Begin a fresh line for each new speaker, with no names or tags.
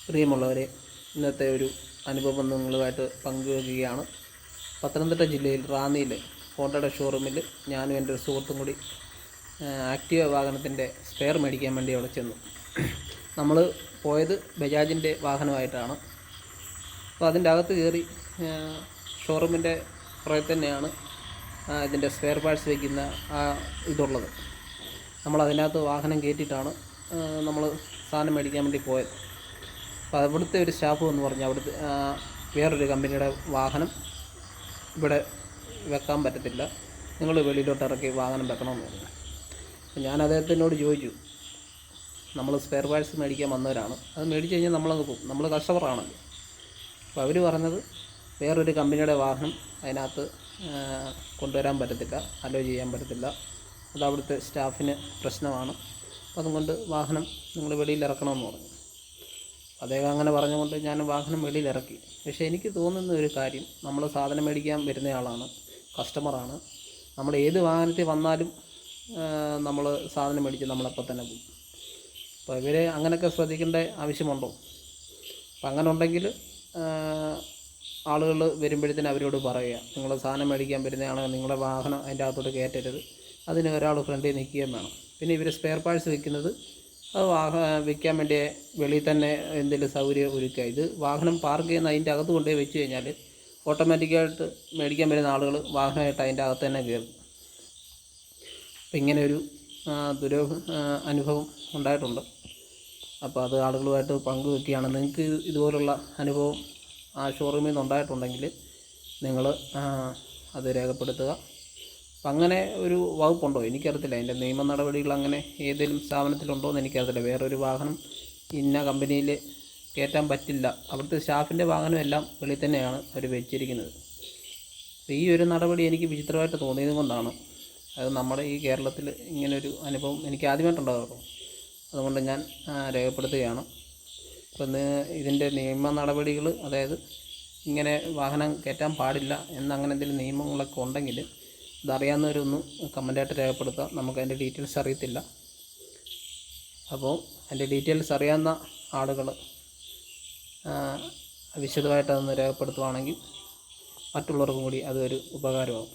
പ്രിയമുള്ളവരെ, ഇന്നത്തെ ഒരു അനുഭവം നിങ്ങളുമായിട്ട് പങ്കുവയ്ക്കുകയാണ്. പത്തനംതിട്ട ജില്ലയിൽ റാന്നിയിലെ ഹോണ്ടയുടെ ഷോറൂമിൽ ഞാനും എൻ്റെ ഒരു സുഹൃത്തും കൂടി ആക്റ്റീവ വാഹനത്തിൻ്റെ സ്പെയർ മേടിക്കാൻ വേണ്ടി അവിടെ ചെന്നു. നമ്മൾ പോയത് ബജാജിൻ്റെ വാഹനമായിട്ടാണ്. അപ്പോൾ അതിൻ്റെ അകത്ത് കയറി ഷോറൂമിൻ്റെ പുറകെ തന്നെയാണ് ഇതിൻ്റെ സ്പെയർ പാർട്സ് വയ്ക്കുന്ന ഇതുള്ളത്. നമ്മളതിനകത്ത് വാഹനം കയറ്റിയിട്ടാണ് നമ്മൾ സാധനം മേടിക്കാൻ വേണ്ടി പോയത്. അപ്പോൾ അവിടുത്തെ ഒരു സ്റ്റാഫ് എന്ന് പറഞ്ഞാൽ അവിടുത്തെ വേറൊരു കമ്പനിയുടെ വാഹനം ഇവിടെ വെക്കാൻ പറ്റത്തില്ല, നിങ്ങൾ വെളിയിലോട്ട് ഇറക്കി വാഹനം വെക്കണമെന്ന് പറഞ്ഞു. അപ്പോൾ ഞാൻ അദ്ദേഹത്തിനോട് ചോദിച്ചു, നമ്മൾ സ്പെയർ പാർട്സ് മേടിക്കാൻ വന്നവരാണ്, അത് മേടിച്ച് കഴിഞ്ഞാൽ നമ്മളങ്ങ് പോകും, നമ്മൾ കസ്റ്റമറാണല്ലോ. അപ്പോൾ അവർ പറഞ്ഞത് വേറൊരു കമ്പനിയുടെ വാഹനം അതിനകത്ത് കൊണ്ടുവരാൻ പറ്റത്തില്ല, അലോ ചെയ്യാൻ പറ്റത്തില്ല, അത് അവിടുത്തെ സ്റ്റാഫിന് പ്രശ്നമാണ്, അപ്പോൾ അതുകൊണ്ട് വാഹനം നിങ്ങൾ വെളിയിൽ ഇറക്കണമെന്ന് പറഞ്ഞു. അദ്ദേഹം അങ്ങനെ പറഞ്ഞുകൊണ്ട് ഞാൻ വാഹനം വെളിയിലിറക്കി. പക്ഷേ എനിക്ക് തോന്നുന്ന ഒരു കാര്യം, നമ്മൾ സാധനം മേടിക്കാൻ വരുന്നയാളാണ്, കസ്റ്റമറാണ്, നമ്മൾ ഏത് വാഹനത്തിൽ വന്നാലും നമ്മൾ സാധനം മേടിച്ച് നമ്മളപ്പോൾ തന്നെ പോകും. അപ്പോൾ ഇവരെ അങ്ങനെയൊക്കെ ശ്രദ്ധിക്കേണ്ട ആവശ്യമുണ്ടോ? അപ്പം അങ്ങനെ ഉണ്ടെങ്കിൽ ആളുകൾ വരുമ്പോഴത്തേന് അവരോട് പറയുക, നിങ്ങൾ സാധനം മേടിക്കാൻ വരുന്നതാണെങ്കിൽ നിങ്ങളുടെ വാഹനം അതിൻ്റെ അകത്തോട്ട് കയറ്റരുത്, അതിന് ഒരാൾ ഫ്രണ്ടിൽ നിൽക്കുകയും വേണം. പിന്നെ ഇവർ സ്പെയർ പാർട്സ് വയ്ക്കുന്നത് അത് വയ്ക്കാൻ വേണ്ടി വെളിയിൽ തന്നെ എന്തെങ്കിലും സൗകര്യം ഒരുക്കുക. ഇത് വാഹനം പാർക്ക് ചെയ്യുന്ന അതിൻ്റെ അകത്ത് കൊണ്ടുപോയി വെച്ച് കഴിഞ്ഞാൽ ഓട്ടോമാറ്റിക്കായിട്ട് മേടിക്കാൻ വരുന്ന ആളുകൾ വാഹനമായിട്ട് അതിൻ്റെ അകത്ത് തന്നെ കയറും. അപ്പം ഇങ്ങനെ ഒരു അനുഭവം ഉണ്ടായിട്ടുണ്ട്. അപ്പോൾ അത് ആളുകളുമായിട്ട് പങ്കുവെക്കുകയാണ്. നിങ്ങൾക്ക് ഇതുപോലുള്ള അനുഭവം ആ ഷോറൂമിൽ നിന്ന് ഉണ്ടായിട്ടുണ്ടെങ്കിൽ നിങ്ങൾ അത് രേഖപ്പെടുത്തുക. അപ്പം അങ്ങനെ ഒരു വകുപ്പുണ്ടോ എനിക്കറിയത്തില്ല, അതിൻ്റെ നിയമ നടപടികൾ അങ്ങനെ ഏതെങ്കിലും സ്ഥാപനത്തിലുണ്ടോ എന്ന് എനിക്കറിയത്തില്ല. വേറൊരു വാഹനം ഇന്ന കമ്പനിയിൽ കയറ്റാൻ പറ്റില്ല, അവിടുത്തെ സ്റ്റാഫിൻ്റെ വാഹനമെല്ലാം വെളിയിൽ തന്നെയാണ് അവർ വെച്ചിരിക്കുന്നത്. അപ്പോൾ ഈ ഒരു നടപടി എനിക്ക് വിചിത്രമായിട്ട് തോന്നിയത് കൊണ്ടാണ് അത് നമ്മുടെ ഈ കേരളത്തിൽ ഇങ്ങനൊരു അനുഭവം എനിക്ക് ആദ്യമായിട്ടുണ്ടാകുള്ളൂ. അതുകൊണ്ട് ഞാൻ രേഖപ്പെടുത്തുകയാണ്. അപ്പം ഇതിൻ്റെ നിയമ നടപടികൾ, അതായത് ഇങ്ങനെ വാഹനം കയറ്റാൻ പാടില്ല എന്നങ്ങനെ എന്തെങ്കിലും നിയമങ്ങളൊക്കെ ഉണ്ടെങ്കിൽ ഇതറിയാവുന്നവരൊന്ന് കമൻ്റായിട്ട് രേഖപ്പെടുത്തുക. നമുക്കതിൻ്റെ ഡീറ്റെയിൽസ് അറിയത്തില്ല. അപ്പോൾ അതിൻ്റെ ഡീറ്റെയിൽസ് അറിയാവുന്ന ആളുകൾ വിശദമായിട്ട് അതൊന്ന് രേഖപ്പെടുത്തുകയാണെങ്കിൽ മറ്റുള്ളവർക്കും കൂടി അതൊരു ഉപകാരമാകും.